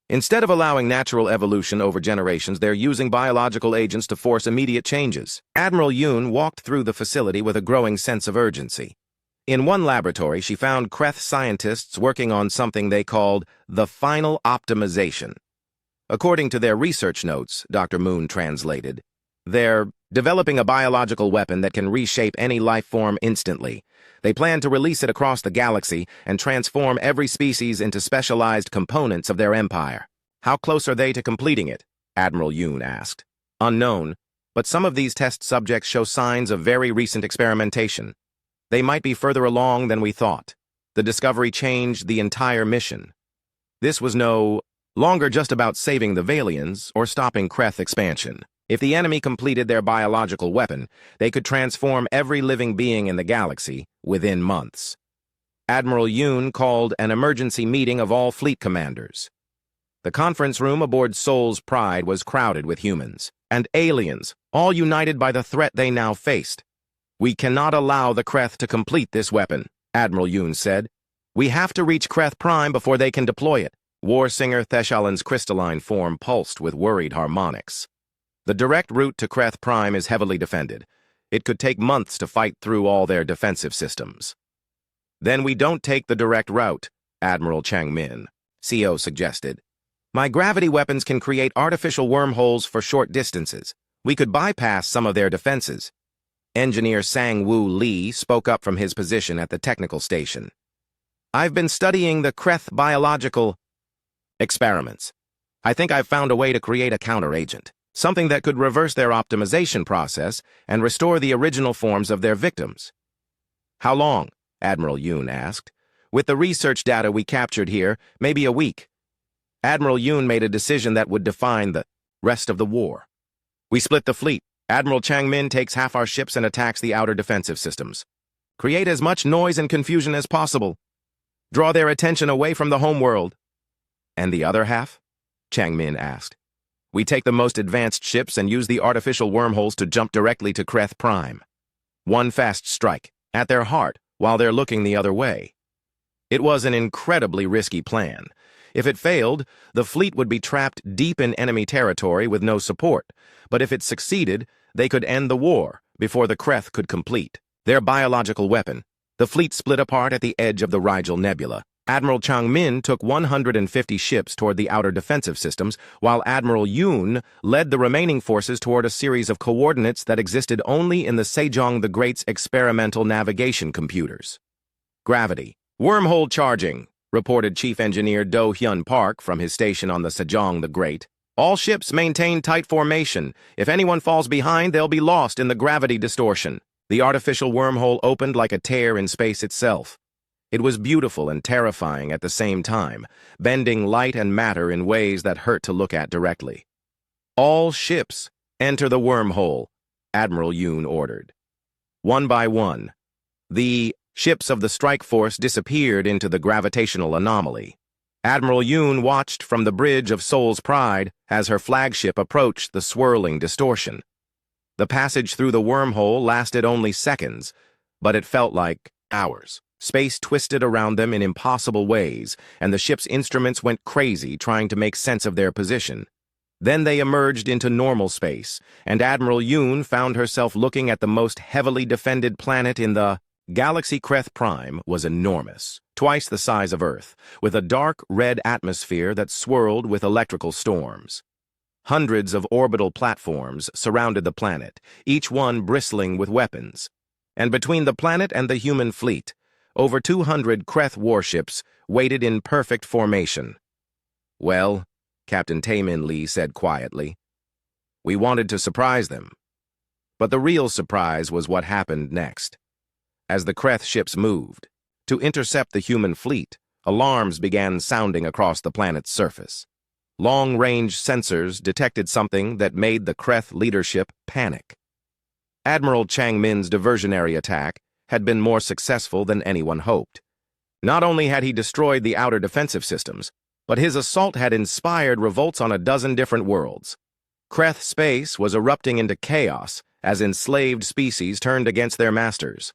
Speaker 1: "Instead of allowing natural evolution over generations, they're using biological agents to force immediate changes." Admiral Yoon walked through the facility with a growing sense of urgency. In one laboratory, she found Kreth scientists working on something they called the final optimization. According to their research notes, Dr. Moon translated, they're developing a biological weapon that can reshape any life form instantly. They plan to release it across the galaxy and transform every species into specialized components of their empire. "How close are they to completing it?" Admiral Yoon asked. "Unknown, but some of these test subjects show signs of very recent experimentation. They might be further along than we thought. The discovery changed the entire mission. This was no longer just about saving the Valians or stopping Kreth expansion. If the enemy completed their biological weapon, they could transform every living being in the galaxy within months." Admiral Yoon called an emergency meeting of all fleet commanders. The conference room aboard Soul's Pride was crowded with humans and aliens, all united by the threat they now faced. "We cannot allow the Kreth to complete this weapon," Admiral Yoon said. "We have to reach Kreth Prime before they can deploy it." War Singer Theshalin's crystalline form pulsed with worried harmonics. "The direct route to Kreth Prime is heavily defended. It could take months to fight through all their defensive systems." "Then we don't take the direct route," Admiral Chang-min, CO, suggested. "My gravity weapons can create artificial wormholes for short distances. We could bypass some of their defenses." Engineer Sang-Woo Lee spoke up from his position at the technical station. "I've been studying the Kreth biological experiments. I think I've found a way to create a counteragent, something that could reverse their optimization process and restore the original forms of their victims." "How long?" Admiral Yoon asked. "With the research data we captured here, maybe a week." Admiral Yoon made a decision that would define the rest of the war. "We split the fleet. Admiral Chang-min takes half our ships and attacks the outer defensive systems. Create as much noise and confusion as possible. Draw their attention away from the homeworld." "And the other half?" Chang-min asked. "We take the most advanced ships and use the artificial wormholes to jump directly to Kreth Prime. One fast strike, at their heart, while they're looking the other way." It was an incredibly risky plan. If it failed, the fleet would be trapped deep in enemy territory with no support. But if it succeeded, they could end the war before the Kreth could complete their biological weapon. The fleet split apart at the edge of the Rigel Nebula. Admiral Chang-min took 150 ships toward the outer defensive systems, while Admiral Yoon led the remaining forces toward a series of coordinates that existed only in the Sejong the Great's experimental navigation computers. "Gravity. Wormhole charging," reported Chief Engineer Do Hyun Park from his station on the Sejong the Great. "All ships maintain tight formation. If anyone falls behind, they'll be lost in the gravity distortion." The artificial wormhole opened like a tear in space itself. It was beautiful and terrifying at the same time, bending light and matter in ways that hurt to look at directly. "All ships, enter the wormhole," Admiral Yoon ordered. One by one, The ships of the strike force disappeared into the gravitational anomaly. Admiral Yoon watched from the bridge of Soul's Pride as her flagship approached the swirling distortion. The passage through the wormhole lasted only seconds, but it felt like hours. Space twisted around them in impossible ways, and the ship's instruments went crazy trying to make sense of their position. Then they emerged into normal space, and Admiral Yoon found herself looking at the most heavily defended planet in the galaxy. Kreth Prime was enormous, twice the size of Earth, with a dark red atmosphere that swirled with electrical storms. Hundreds of orbital platforms surrounded the planet, each one bristling with weapons. And between the planet and the human fleet, over 200 Kreth warships waited in perfect formation. "Well," Captain Taemin Lee said quietly, "we wanted to surprise them." But the real surprise was what happened next. As the Kreth ships moved to intercept the human fleet, alarms began sounding across the planet's surface. Long-range sensors detected something that made the Kreth leadership panic. Admiral Changmin's diversionary attack had been more successful than anyone hoped. Not only had he destroyed the outer defensive systems, but his assault had inspired revolts on a dozen different worlds. Kreth space was erupting into chaos as enslaved species turned against their masters.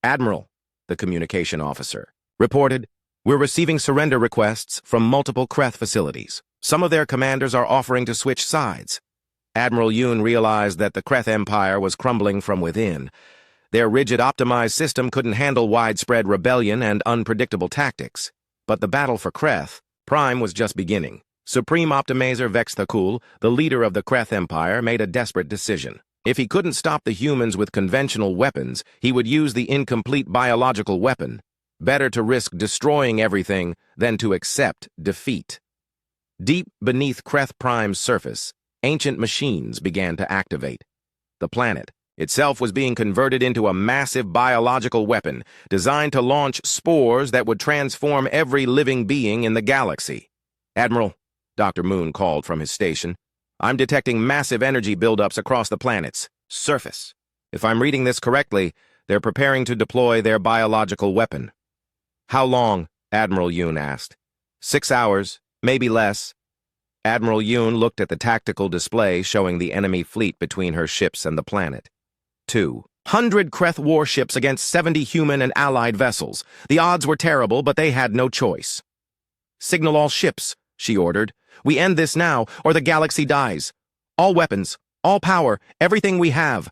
Speaker 1: "Admiral," the communication officer reported, "we're receiving surrender requests from multiple Kreth facilities. Some of their commanders are offering to switch sides." Admiral Yoon realized that the Kreth Empire was crumbling from within. Their rigid, optimized system couldn't handle widespread rebellion and unpredictable tactics. But the battle for Kreth Prime was just beginning. Supreme Optimizer Vexthakul, the leader of the Kreth Empire, made a desperate decision. If he couldn't stop the humans with conventional weapons, he would use the incomplete biological weapon. Better to risk destroying everything than to accept defeat. Deep beneath Kreth Prime's surface, ancient machines began to activate. The planet itself was being converted into a massive biological weapon designed to launch spores that would transform every living being in the galaxy. "Admiral," Dr. Moon called from his station, "I'm detecting massive energy buildups across the planet's surface. If I'm reading this correctly, they're preparing to deploy their biological weapon." "How long?" Admiral Yoon asked. 6 hours, maybe less." Admiral Yoon looked at the tactical display showing the enemy fleet between her ships and the planet. 200 Kreth warships against 70 human and allied vessels. The odds were terrible, but they had no choice. "Signal all ships," she ordered. "We end this now, or the galaxy dies. All weapons, all power, everything we have.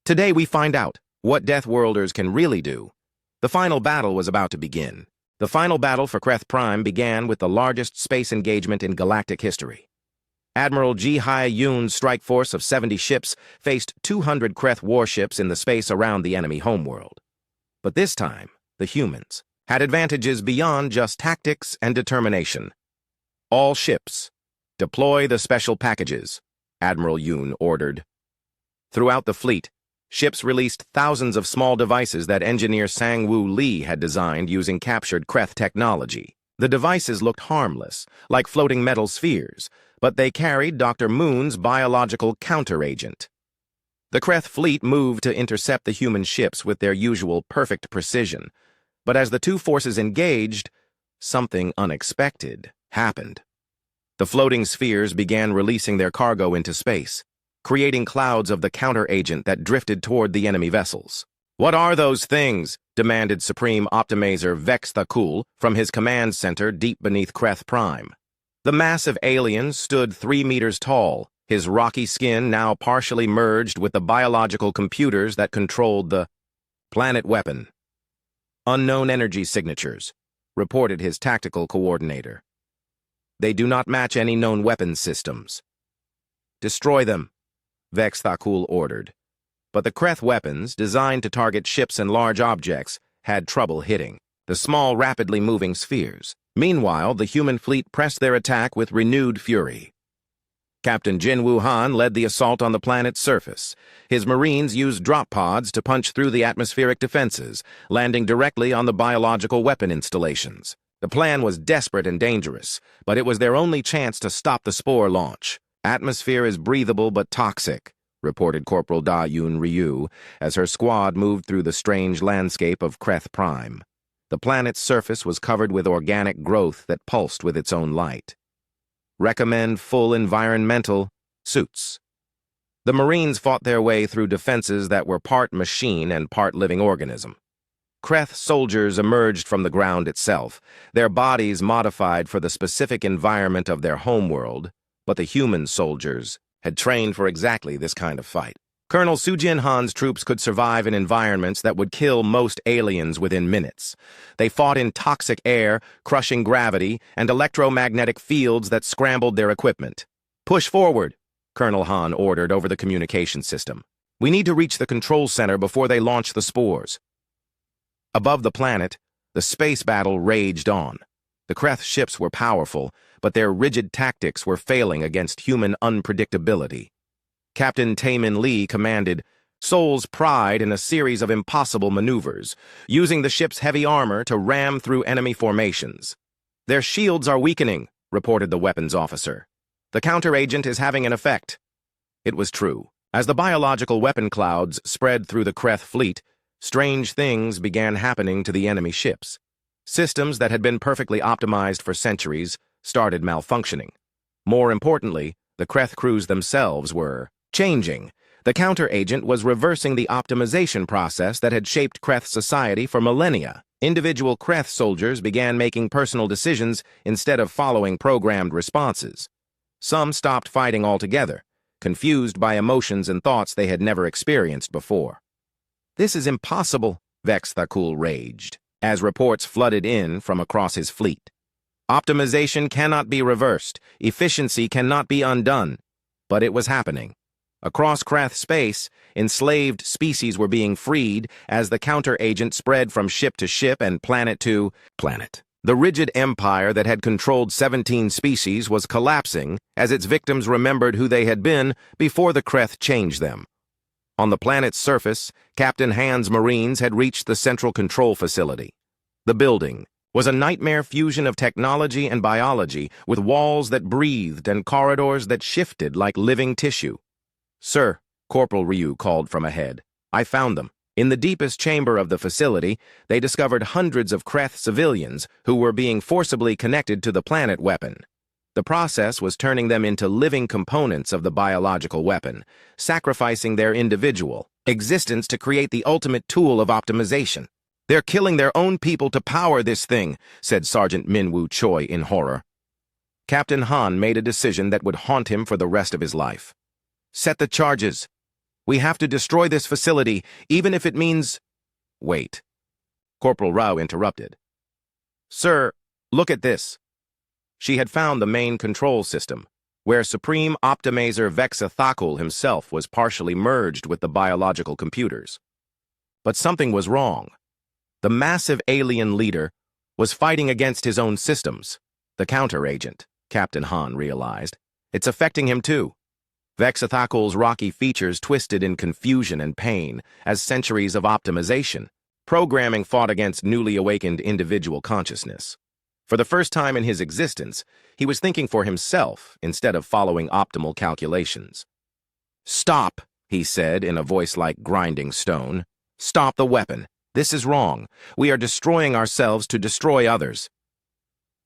Speaker 1: Today we find out what Deathworlders can really do." The final battle was about to begin. The final battle for Kreth Prime began with the largest space engagement in galactic history. Admiral Ji-Hai Yoon's strike force of 70 ships faced 200 Kreth warships in the space around the enemy homeworld. But this time, the humans had advantages beyond just tactics and determination. "All ships, deploy the special packages," Admiral Yoon ordered. Throughout the fleet, ships released thousands of small devices that engineer Sang-Woo Lee had designed using captured Kreth technology. The devices looked harmless, like floating metal spheres, but they carried Dr. Moon's biological counteragent. The Kreth fleet moved to intercept the human ships with their usual perfect precision, but as the two forces engaged, something unexpected happened. The floating spheres began releasing their cargo into space, creating clouds of the counteragent that drifted toward the enemy vessels. "What are those things?" demanded Supreme Optimizer Vexthakul from his command center deep beneath Kreth Prime. The massive alien stood 3 meters tall, his rocky skin now partially merged with the biological computers that controlled the planet weapon. "Unknown energy signatures," reported his tactical coordinator. "They do not match any known weapons systems." "Destroy them," Vexthakul ordered. But the Kreth weapons, designed to target ships and large objects, had trouble hitting the small, rapidly moving spheres. Meanwhile, the human fleet pressed their attack with renewed fury. Captain Jin Woo-han led the assault on the planet's surface. His Marines used drop pods to punch through the atmospheric defenses, landing directly on the biological weapon installations. The plan was desperate and dangerous, but it was their only chance to stop the spore launch. Atmosphere is breathable but toxic. reported Corporal Da-Yun Ryu as her squad moved through the strange landscape of Kreth Prime. The planet's surface was covered with organic growth that pulsed with its own light. Recommend full environmental suits. The Marines fought their way through defenses that were part machine and part living organism. Kreth soldiers emerged from the ground itself, their bodies modified for the specific environment of their homeworld, but the human soldiers had trained for exactly this kind of fight. Colonel Sujin Han's troops could survive in environments that would kill most aliens within minutes. They fought in toxic air, crushing gravity, and electromagnetic fields that scrambled their equipment. "Push forward," Colonel Han ordered over the communication system. "We need to reach the control center before they launch the spores." Above the planet, the space battle raged on. The Kreth ships were powerful, but their rigid tactics were failing against human unpredictability. Captain Taemin Lee commanded Seoul's Pride in a series of impossible maneuvers, using the ship's heavy armor to ram through enemy formations. "Their shields are weakening," reported the weapons officer. "The counter-agent is having an effect." It was true. As the biological weapon clouds spread through the Kreth fleet, strange things began happening to the enemy ships. Systems that had been perfectly optimized for centuries started malfunctioning. More importantly, the Kreth crews themselves were changing. The counter-agent was reversing the optimization process that had shaped Kreth society for millennia. Individual Kreth soldiers began making personal decisions instead of following programmed responses. Some stopped fighting altogether, confused by emotions and thoughts they had never experienced before. "This is impossible," Vex Thakul raged, as reports flooded in from across his fleet. "Optimization cannot be reversed, efficiency cannot be undone." But it was happening. Across Kreth space, enslaved species were being freed as the counter-agent spread from ship to ship and planet to planet. The rigid empire that had controlled 17 species was collapsing as its victims remembered who they had been before the Kreth changed them. On the planet's surface, Captain Han's Marines had reached the central control facility. The building was a nightmare fusion of technology and biology, with walls that breathed and corridors that shifted like living tissue. "Sir," Corporal Ryu called from ahead, "I found them." In the deepest chamber of the facility, they discovered hundreds of Kreth civilians who were being forcibly connected to the planet weapon. The process was turning them into living components of the biological weapon, sacrificing their individual existence to create the ultimate tool of optimization. "They're killing their own people to power this thing," said Sergeant Minwoo Choi in horror. Captain Han made a decision that would haunt him for the rest of his life. "Set the charges. We have to destroy this facility, even if it means—" "Wait," Corporal Rao interrupted. "Sir, look at this." She had found the main control system, where Supreme Optimizer Vexa Thakul himself was partially merged with the biological computers. But something was wrong. The massive alien leader was fighting against his own systems. The counter-agent, Captain Han realized. It's affecting him too. Vexa Thakul's rocky features twisted in confusion and pain as centuries of optimization. Programming fought against newly awakened individual consciousness. For the first time in his existence, he was thinking for himself instead of following optimal calculations. "Stop," he said in a voice like grinding stone. "Stop the weapon. This is wrong. We are destroying ourselves to destroy others."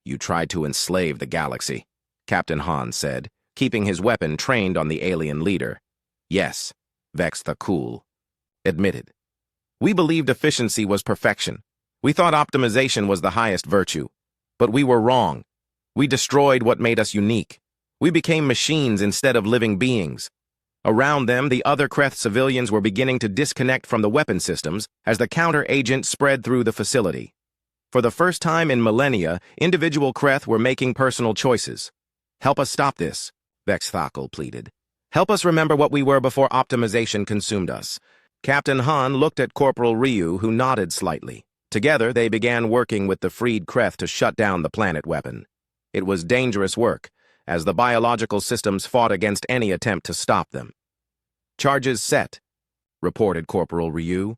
Speaker 1: "You tried to enslave the galaxy," Captain Han said, keeping his weapon trained on the alien leader. "Yes," Vex Thakul admitted. "We believed efficiency was perfection. We thought optimization was the highest virtue. But we were wrong. We destroyed what made us unique. We became machines instead of living beings." Around them, the other Kreth civilians were beginning to disconnect from the weapon systems as the counter-agent spread through the facility. For the first time in millennia, individual Kreth were making personal choices. "Help us stop this," Vex Thakul pleaded. "Help us remember what we were before optimization consumed us." Captain Han looked at Corporal Ryu, who nodded slightly. Together, they began working with the freed Kreth to shut down the planet weapon. It was dangerous work, as the biological systems fought against any attempt to stop them. "Charges set," reported Corporal Ryu.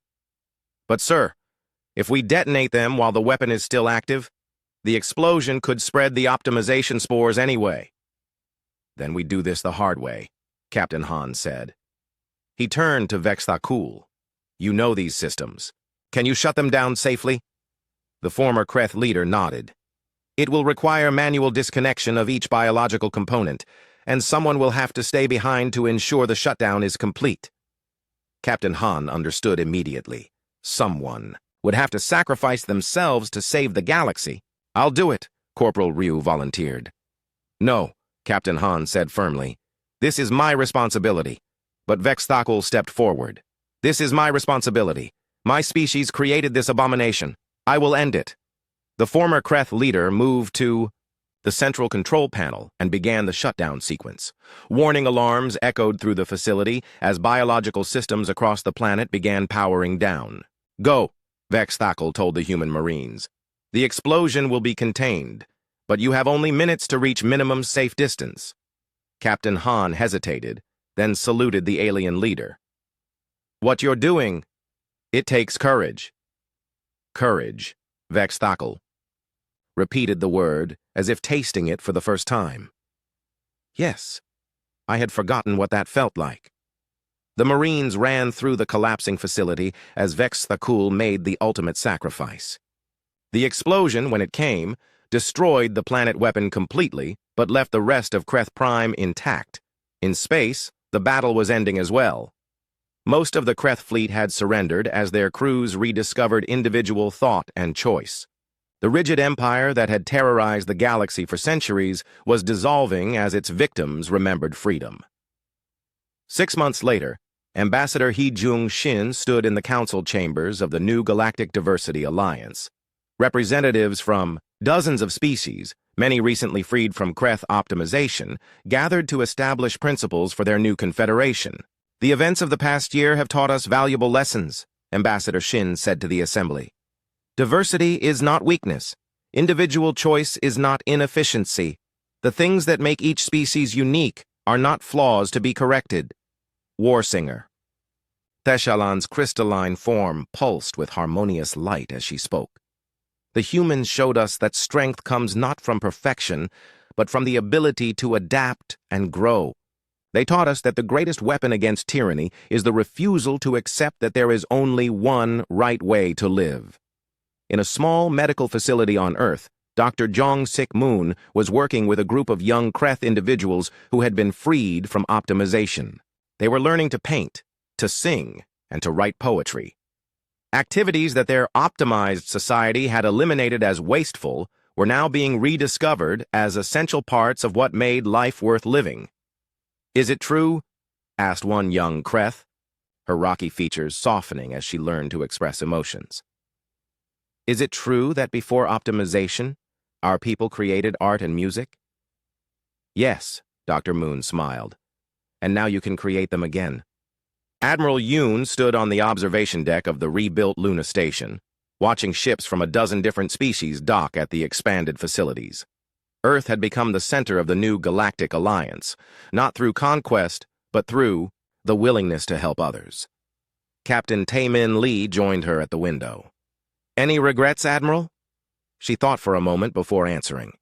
Speaker 1: "But sir, if we detonate them while the weapon is still active, the explosion could spread the optimization spores anyway." "Then we do this the hard way," Captain Han said. He turned to Vexthakul. You know these systems. Can you shut them down safely? The former Kreth leader nodded. It will require manual disconnection of each biological component, and someone will have to stay behind to ensure the shutdown is complete. Captain Han understood immediately. Someone would have to sacrifice themselves to save the galaxy. I'll do it, Corporal Ryu volunteered. No, Captain Han said firmly. This is my responsibility. But Vexthakul stepped forward. This is my responsibility. My species created this abomination. I will end it. The former Kreth leader moved to the central control panel and began the shutdown sequence. Warning alarms echoed through the facility as biological systems across the planet began powering down. Go, Vexthakul told the human Marines. The explosion will be contained, but you have only minutes to reach minimum safe distance. Captain Han hesitated, then saluted the alien leader. What you're doing, it takes courage. Courage, Vexthakul repeated the word as if tasting it for the first time. Yes, I had forgotten what that felt like. The Marines ran through the collapsing facility as Vexthakul made the ultimate sacrifice. The explosion, when it came, destroyed the planet weapon completely, but left the rest of Kreth Prime intact. In space, the battle was ending as well. Most of the Kreth fleet had surrendered as their crews rediscovered individual thought and choice. The rigid empire that had terrorized the galaxy for centuries was dissolving as its victims remembered freedom. 6 months later, Ambassador He Jung-shin stood in the council chambers of the new Galactic Diversity Alliance. Representatives from dozens of species, many recently freed from Kreth optimization, gathered to establish principles for their new confederation. The events of the past year have taught us valuable lessons, Ambassador Shin said to the assembly. Diversity is not weakness. Individual choice is not inefficiency. The things that make each species unique are not flaws to be corrected. Warsinger. Theshalon's crystalline form pulsed with harmonious light as she spoke. The humans showed us that strength comes not from perfection, but from the ability to adapt and grow. They taught us that the greatest weapon against tyranny is the refusal to accept that there is only one right way to live. In a small medical facility on Earth, Dr. Jong-sik Moon was working with a group of young Kreth individuals who had been freed from optimization. They were learning to paint, to sing, and to write poetry. Activities that their optimized society had eliminated as wasteful were now being rediscovered as essential parts of what made life worth living. Is it true? Asked one young Kreth, her rocky features softening as she learned to express emotions. Is it true that before optimization, our people created art and music? Yes, Dr. Moon smiled. And now you can create them again. Admiral Yoon stood on the observation deck of the rebuilt Luna station, watching ships from a dozen different species dock at the expanded facilities. Earth had become the center of the new Galactic Alliance, not through conquest, but through the willingness to help others. Captain Taemin Lee joined her at the window. Any regrets, Admiral? She thought for a moment before answering.